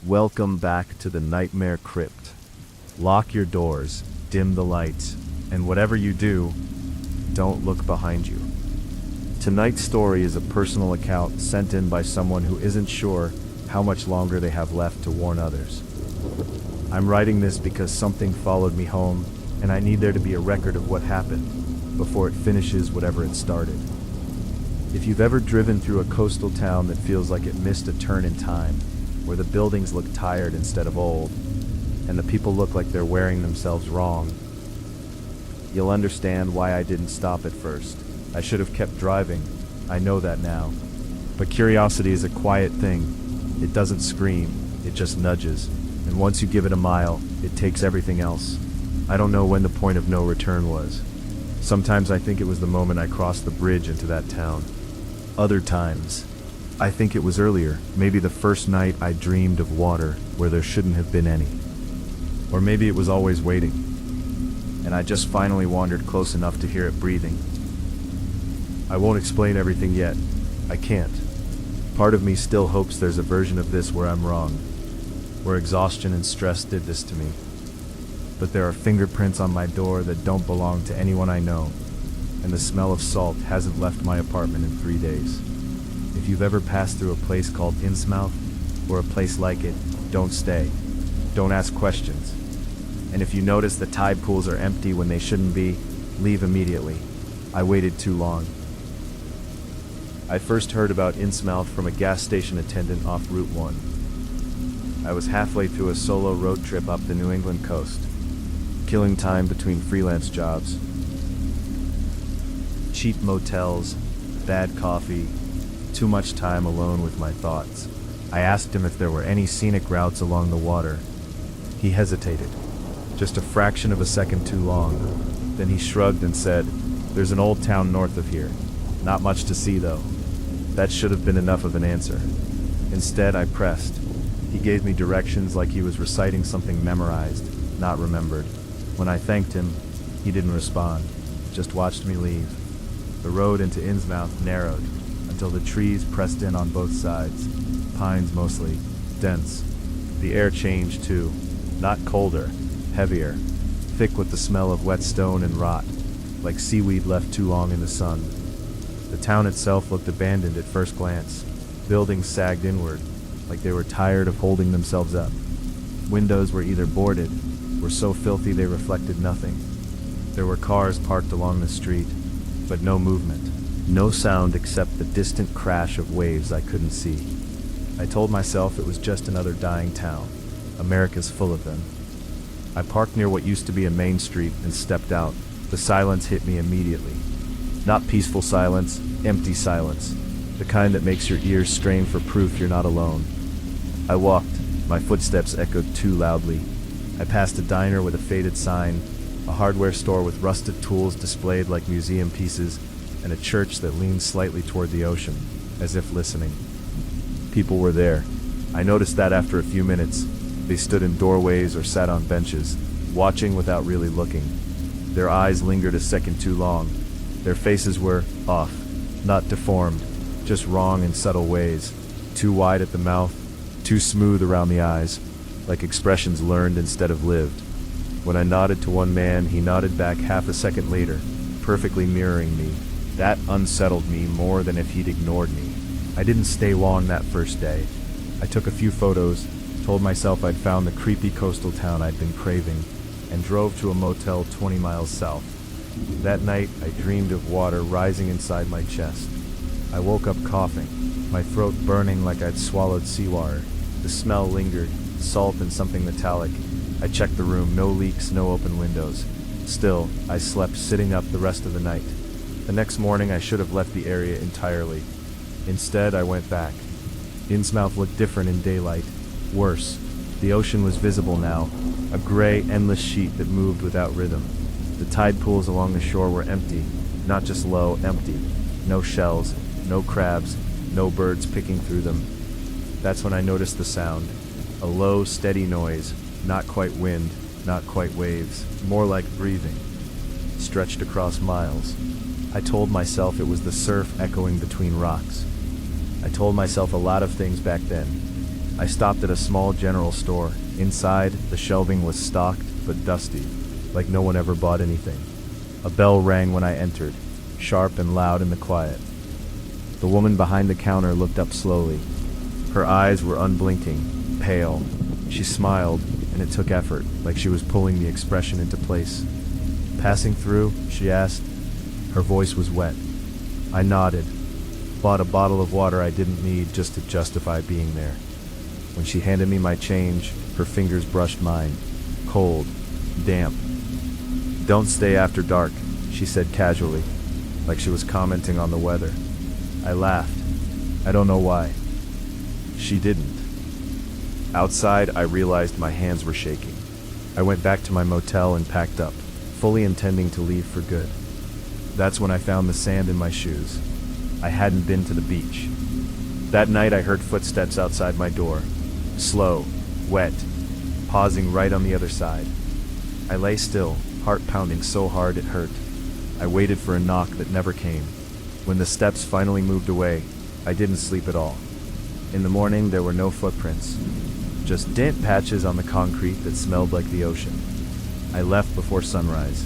Welcome back to the Nightmare Crypt. Lock your doors, dim the lights, and whatever you do, don't look behind you. Tonight's story is a personal account sent in by someone who isn't sure how much longer they have left to warn others. I'm writing this because something followed me home, and I need there to be a record of what happened before it finishes whatever it started. If you've ever driven through a coastal town that feels like it missed a turn in time, where the buildings look tired instead of old, and the people look like they're wearing themselves wrong, you'll understand why I didn't stop at first. I should have kept driving, I know that now. But curiosity is a quiet thing. It doesn't scream, it just nudges. And once you give it a mile, it takes everything else. I don't know when the point of no return was. Sometimes I think it was the moment I crossed the bridge into that town. Other times, I think it was earlier, maybe the first night I dreamed of water where there shouldn't have been any. Or maybe it was always waiting, and I just finally wandered close enough to hear it breathing. I won't explain everything yet. I can't. Part of me still hopes there's a version of this where I'm wrong, where exhaustion and stress did this to me. But there are fingerprints on my door that don't belong to anyone I know, and the smell of salt hasn't left my apartment in 3 days. If you've ever passed through a place called Innsmouth, or a place like it, don't stay. Don't ask questions. And if you notice the tide pools are empty when they shouldn't be, leave immediately. I waited too long. I first heard about Innsmouth from a gas station attendant off Route 1. I was halfway through a solo road trip up the New England coast, killing time between freelance jobs. Cheap motels, bad coffee, too much time alone with my thoughts. I asked him if there were any scenic routes along the water. He hesitated, just a fraction of a second too long. Then he shrugged and said, "There's an old town north of here. Not much to see though." That should have been enough of an answer. Instead, I pressed. He gave me directions like he was reciting something memorized, not remembered. When I thanked him, he didn't respond, just watched me leave. The road into Innsmouth narrowed until the trees pressed in on both sides, pines mostly, dense. The air changed too, not colder, heavier, thick with the smell of wet stone and rot, like seaweed left too long in the sun. The town itself looked abandoned at first glance. Buildings sagged inward, like they were tired of holding themselves up. Windows were either boarded, were so filthy they reflected nothing. There were cars parked along the street, but no movement, no sound except the distant crash of waves I couldn't see. I told myself it was just another dying town. America's full of them. I parked near what used to be a main street and stepped out. The silence hit me immediately. Not peaceful silence, empty silence. The kind that makes your ears strain for proof you're not alone. I walked. My footsteps echoed too loudly. I passed a diner with a faded sign, a hardware store with rusted tools displayed like museum pieces, and a church that leaned slightly toward the ocean, as if listening. People were there. I noticed that after a few minutes. They stood in doorways or sat on benches, watching without really looking. Their eyes lingered a second too long. Their faces were off, not deformed, just wrong in subtle ways. Too wide at the mouth, too smooth around the eyes, like expressions learned instead of lived. When I nodded to one man, he nodded back half a second later, perfectly mirroring me. That unsettled me more than if he'd ignored me. I didn't stay long that first day. I took a few photos, told myself I'd found the creepy coastal town I'd been craving, and drove to a motel 20 miles south. That night, I dreamed of water rising inside my chest. I woke up coughing, my throat burning like I'd swallowed seawater. The smell lingered, salt and something metallic. I checked the room, no leaks, no open windows. Still, I slept sitting up the rest of the night. The next morning, I should have left the area entirely. Instead, I went back. Innsmouth looked different in daylight. Worse. The ocean was visible now, a gray, endless sheet that moved without rhythm. The tide pools along the shore were empty, not just low, empty. No shells, no crabs, no birds picking through them. That's when I noticed the sound. A low, steady noise, not quite wind, not quite waves, more like breathing, stretched across miles. I told myself it was the surf echoing between rocks. I told myself a lot of things back then. I stopped at a small general store. Inside, the shelving was stocked but dusty, like no one ever bought anything. A bell rang when I entered, sharp and loud in the quiet. The woman behind the counter looked up slowly. Her eyes were unblinking, pale. She smiled, and it took effort, like she was pulling the expression into place. "Passing through?" she asked. Her voice was wet. I nodded, bought a bottle of water I didn't need just to justify being there. When she handed me my change, her fingers brushed mine. Cold, damp. "Don't stay after dark," she said casually, like she was commenting on the weather. I laughed. I don't know why. She didn't. Outside, I realized my hands were shaking. I went back to my motel and packed up, fully intending to leave for good. That's when I found the sand in my shoes. I hadn't been to the beach. That night I heard footsteps outside my door. Slow, wet, pausing right on the other side. I lay still, heart pounding so hard it hurt. I waited for a knock that never came. When the steps finally moved away, I didn't sleep at all. In the morning there were no footprints, just dent patches on the concrete that smelled like the ocean. I left before sunrise,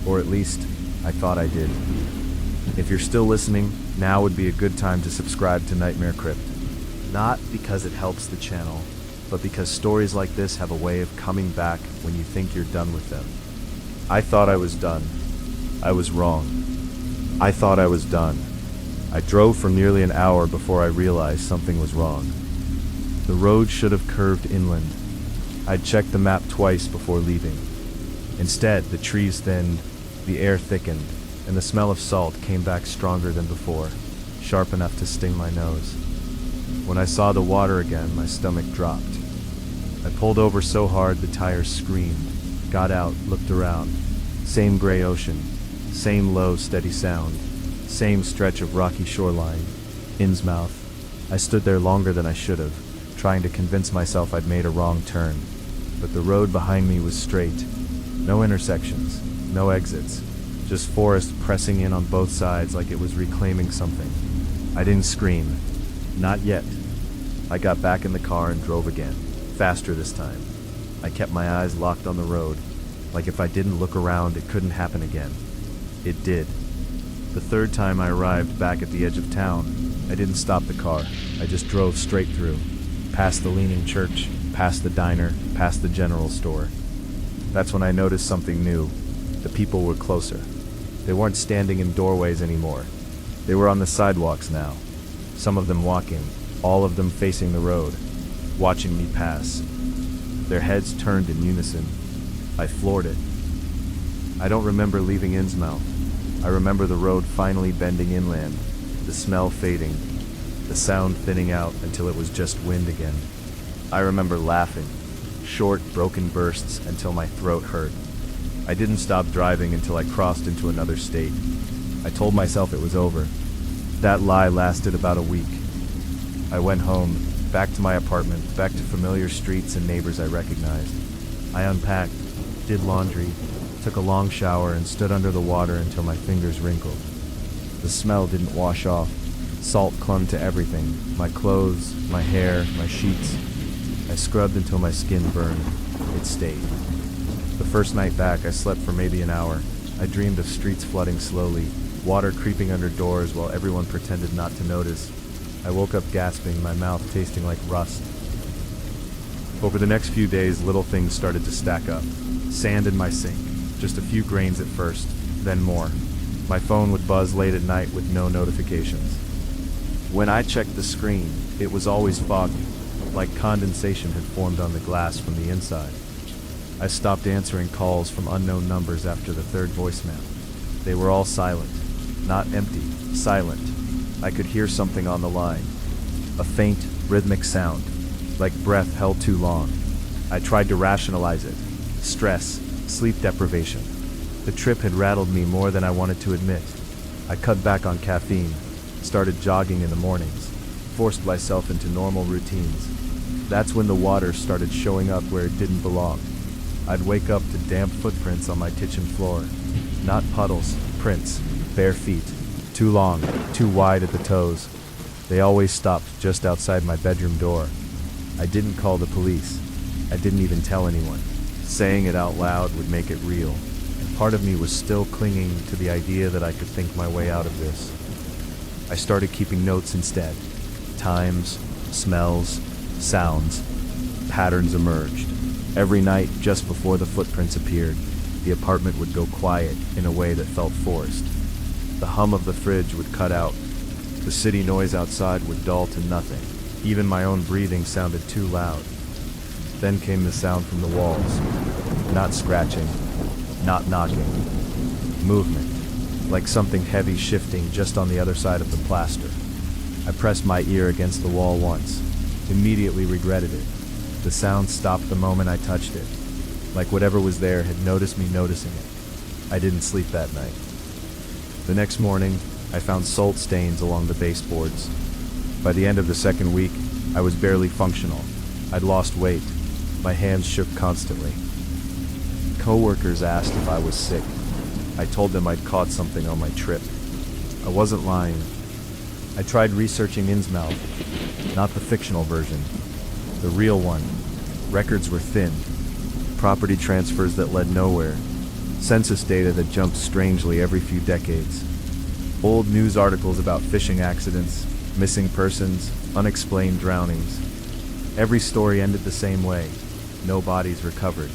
or at least I thought I did. If you're still listening, now would be a good time to subscribe to Nightmare Crypt. Not because it helps the channel, but because stories like this have a way of coming back when you think you're done with them. I thought I was done. I was wrong. I thought I was done. I drove for nearly an hour before I realized something was wrong. The road should have curved inland. I'd checked the map twice before leaving. Instead, the trees thinned, the air thickened, and the smell of salt came back stronger than before, sharp enough to sting my nose. When I saw the water again, my stomach dropped. I pulled over so hard the tires screamed, got out, looked around. Same gray ocean, same low, steady sound, same stretch of rocky shoreline, Innsmouth. I stood there longer than I should have, trying to convince myself I'd made a wrong turn. But the road behind me was straight. No intersections, no exits, just forest pressing in on both sides like it was reclaiming something. I didn't scream. Not yet. I got back in the car and drove again, faster this time. I kept my eyes locked on the road, like if I didn't look around it couldn't happen again. It did. The third time I arrived back at the edge of town, I didn't stop the car. I just drove straight through, past the leaning church, past the diner, past the general store. That's when I noticed something new. The people were closer. They weren't standing in doorways anymore. They were on the sidewalks now. Some of them walking, all of them facing the road, watching me pass. Their heads turned in unison. I floored it. I don't remember leaving Innsmouth. I remember the road finally bending inland, the smell fading, the sound thinning out until it was just wind again. I remember laughing, short, broken bursts until my throat hurt. I didn't stop driving until I crossed into another state. I told myself it was over. That lie lasted about a week. I went home, back to my apartment, back to familiar streets and neighbors I recognized. I unpacked, did laundry, took a long shower, and stood under the water until my fingers wrinkled. The smell didn't wash off. Salt clung to everything, my clothes, my hair, my sheets. I scrubbed until my skin burned. It stayed. The first night back, I slept for maybe an hour. I dreamed of streets flooding slowly, water creeping under doors while everyone pretended not to notice. I woke up gasping, my mouth tasting like rust. Over the next few days, little things started to stack up. Sand in my sink, just a few grains at first, then more. My phone would buzz late at night with no notifications. When I checked the screen, it was always foggy, like condensation had formed on the glass from the inside. I stopped answering calls from unknown numbers after the third voicemail. They were all silent, not empty, silent. I could hear something on the line, a faint, rhythmic sound, like breath held too long. I tried to rationalize it. Stress, sleep deprivation. The trip had rattled me more than I wanted to admit. I cut back on caffeine, started jogging in the mornings, forced myself into normal routines. That's when the water started showing up where it didn't belong. I'd wake up to damp footprints on my kitchen floor. Not puddles, prints, bare feet. Too long, too wide at the toes. They always stopped just outside my bedroom door. I didn't call the police. I didn't even tell anyone. Saying it out loud would make it real, and part of me was still clinging to the idea that I could think my way out of this. I started keeping notes instead. Times, smells, sounds, patterns emerged. Every night, just before the footprints appeared, the apartment would go quiet in a way that felt forced. The hum of the fridge would cut out. The city noise outside would dull to nothing. Even my own breathing sounded too loud. Then came the sound from the walls. Not scratching, not knocking. Movement, like something heavy shifting just on the other side of the plaster. I pressed my ear against the wall once, immediately regretted it. The sound stopped the moment I touched it, like whatever was there had noticed me noticing it. I didn't sleep that night. The next morning, I found salt stains along the baseboards. By the end of the second week, I was barely functional. I'd lost weight. My hands shook constantly. Coworkers asked if I was sick. I told them I'd caught something on my trip. I wasn't lying. I tried researching Innsmouth, not the fictional version, the real one. Records were thin, property transfers that led nowhere, census data that jumped strangely every few decades, old news articles about fishing accidents, missing persons, unexplained drownings. Every story ended the same way, no bodies recovered.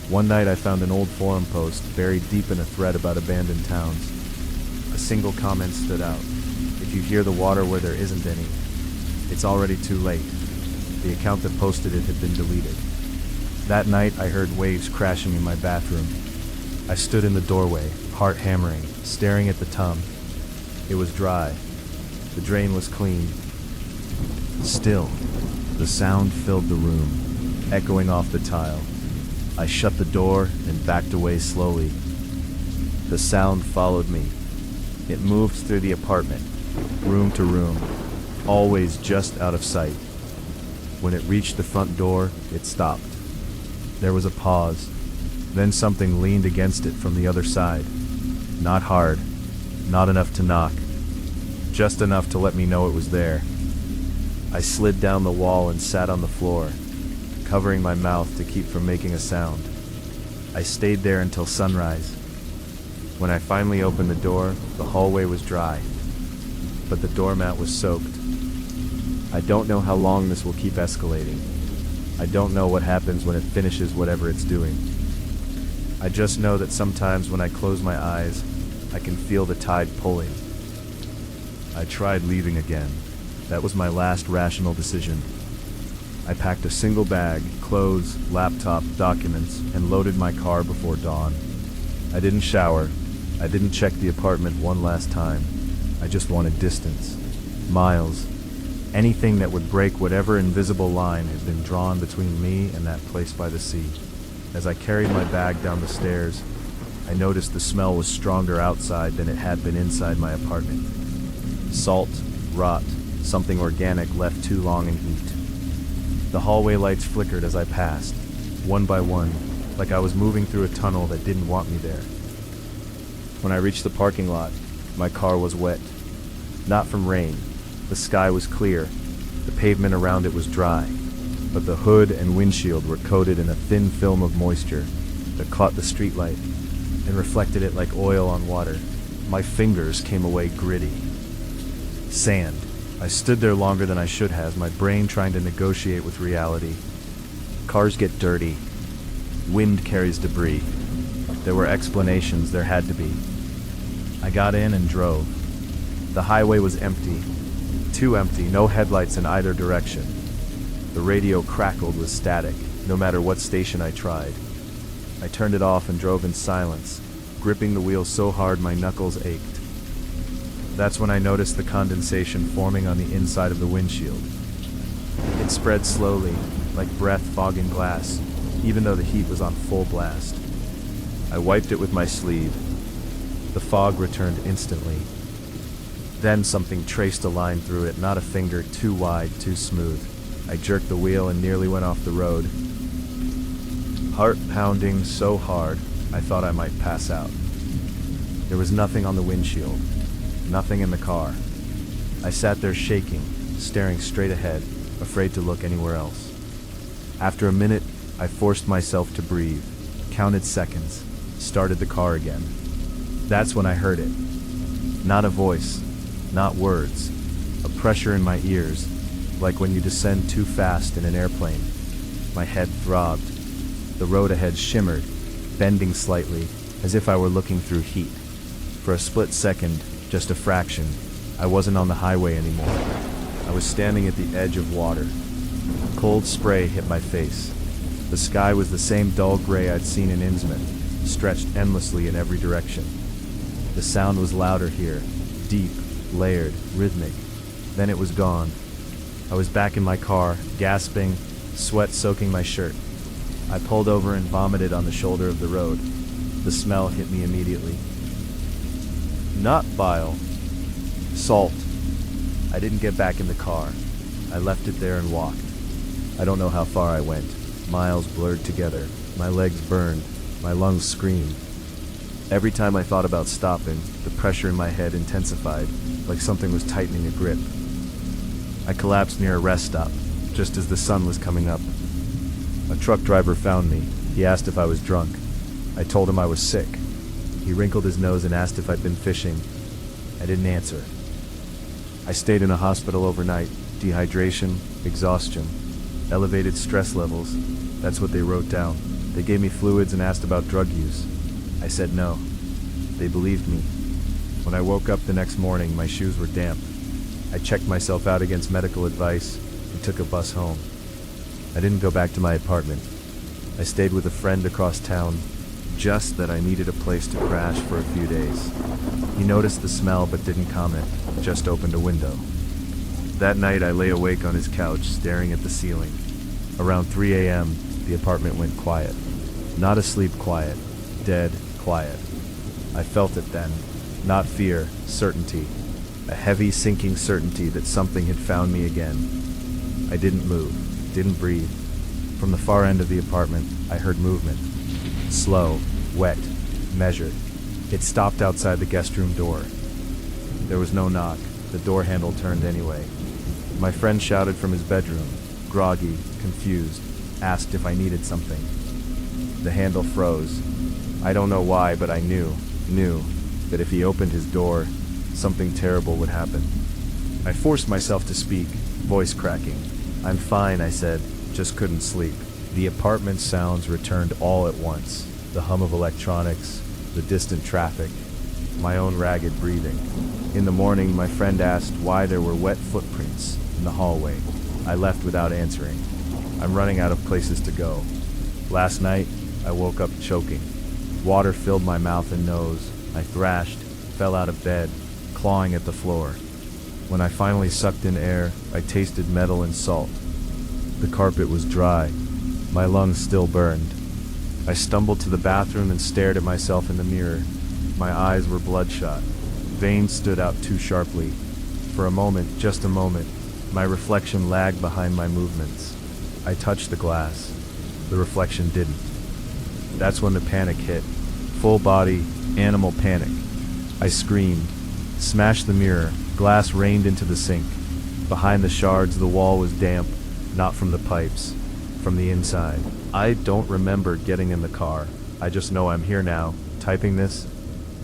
One night I found an old forum post buried deep in a thread about abandoned towns. A single comment stood out. If you hear the water where there isn't any, it's already too late. The account that posted it had been deleted. That night I heard waves crashing in my bathroom. I stood in the doorway, heart hammering, staring at the tub. It was dry. The drain was clean. Still, the sound filled the room, echoing off the tile. I shut the door and backed away slowly. The sound followed me. It moved through the apartment, room to room, always just out of sight. When it reached the front door, it stopped. There was a pause. Then something leaned against it from the other side. Not hard, not enough to knock, just enough to let me know it was there. I slid down the wall and sat on the floor, covering my mouth to keep from making a sound. I stayed there until sunrise. When I finally opened the door, the hallway was dry, but the doormat was soaked. I don't know how long this will keep escalating. I don't know what happens when it finishes whatever it's doing. I just know that sometimes when I close my eyes, I can feel the tide pulling. I tried leaving again. That was my last rational decision. I packed a single bag, clothes, laptop, documents, and loaded my car before dawn. I didn't shower. I didn't check the apartment one last time. I just wanted distance. Miles. Anything that would break whatever invisible line had been drawn between me and that place by the sea. As I carried my bag down the stairs, I noticed the smell was stronger outside than it had been inside my apartment. Salt, rot, something organic left too long in heat. The hallway lights flickered as I passed, one by one, like I was moving through a tunnel that didn't want me there. When I reached the parking lot, my car was wet. Not from rain. The sky was clear. The pavement around it was dry. But the hood and windshield were coated in a thin film of moisture that caught the streetlight and reflected it like oil on water. My fingers came away gritty. Sand. I stood there longer than I should have, my brain trying to negotiate with reality. Cars get dirty. Wind carries debris. There were explanations, there had to be. I got in and drove. The highway was empty. Too empty, no headlights in either direction. The radio crackled with static, no matter what station I tried. I turned it off and drove in silence, gripping the wheel so hard my knuckles ached. That's when I noticed the condensation forming on the inside of the windshield. It spread slowly, like breath fogging glass, even though the heat was on full blast. I wiped it with my sleeve. The fog returned instantly. Then something traced a line through it, not a finger, too wide, too smooth. I jerked the wheel and nearly went off the road. Heart pounding so hard, I thought I might pass out. There was nothing on the windshield, nothing in the car. I sat there shaking, staring straight ahead, afraid to look anywhere else. After a minute, I forced myself to breathe, counted seconds, started the car again. That's when I heard it. Not a voice, not words, a pressure in my ears, like when you descend too fast in an airplane. My head throbbed. The road ahead shimmered, bending slightly, as if I were looking through heat. For a split second, just a fraction, I wasn't on the highway anymore. I was standing at the edge of water. Cold spray hit my face. The sky was the same dull gray I'd seen in Innsmouth, stretched endlessly in every direction. The sound was louder here, deep, layered, rhythmic. Then it was gone. I was back in my car, gasping, sweat soaking my shirt. I pulled over and vomited on the shoulder of the road. The smell hit me immediately. Not bile. Salt. I didn't get back in the car. I left it there and walked. I don't know how far I went. Miles blurred together. My legs burned. My lungs screamed. Every time I thought about stopping, the pressure in my head intensified, like something was tightening a grip. I collapsed near a rest stop, just as the sun was coming up. A truck driver found me. He asked if I was drunk. I told him I was sick. He wrinkled his nose and asked if I'd been fishing. I didn't answer. I stayed in a hospital overnight. Dehydration, exhaustion, elevated stress levels. That's what they wrote down. They gave me fluids and asked about drug use. I said no. They believed me. When I woke up the next morning, my shoes were damp. I checked myself out against medical advice and took a bus home. I didn't go back to my apartment. I stayed with a friend across town, just that I needed a place to crash for a few days. He noticed the smell but didn't comment, just opened a window. That night I lay awake on his couch, staring at the ceiling. Around 3 a.m., the apartment went quiet. Not asleep quiet, dead quiet. I felt it then. Not fear, certainty. A heavy, sinking certainty that something had found me again. I didn't move, didn't breathe. From the far end of the apartment, I heard movement. Slow, wet, measured. It stopped outside the guest room door. There was no knock. The door handle turned anyway. My friend shouted from his bedroom, groggy, confused, asked if I needed something. The handle froze. I don't know why, but I knew that if he opened his door, something terrible would happen. I forced myself to speak, voice cracking. "I'm fine," I said, just couldn't sleep. The apartment sounds returned all at once. The hum of electronics, the distant traffic, my own ragged breathing. In the morning, my friend asked why there were wet footprints in the hallway. I left without answering. I'm running out of places to go. Last night, I woke up choking. Water filled my mouth and nose. I thrashed, fell out of bed, clawing at the floor. When I finally sucked in air, I tasted metal and salt. The carpet was dry. My lungs still burned. I stumbled to the bathroom and stared at myself in the mirror. My eyes were bloodshot. Veins stood out too sharply. For a moment, just a moment, my reflection lagged behind my movements. I touched the glass. The reflection didn't. That's when the panic hit. Full body, animal panic. I screamed, smashed the mirror, glass rained into the sink. Behind the shards, the wall was damp, not from the pipes, from the inside. I don't remember getting in the car. I just know I'm here now, typing this,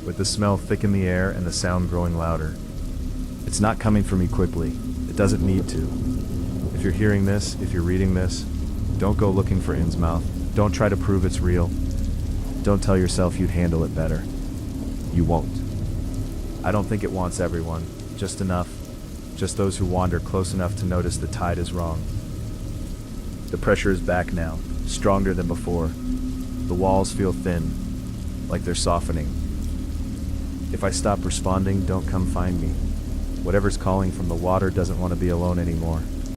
with the smell thick in the air and the sound growing louder. It's not coming for me quickly. It doesn't need to. If you're hearing this, if you're reading this, don't go looking for Innsmouth. Don't try to prove it's real. Don't tell yourself you'd handle it better. You won't. I don't think it wants everyone, just enough. Just those who wander close enough to notice the tide is wrong. The pressure is back now, stronger than before. The walls feel thin, like they're softening. If I stop responding, don't come find me. Whatever's calling from the water doesn't want to be alone anymore.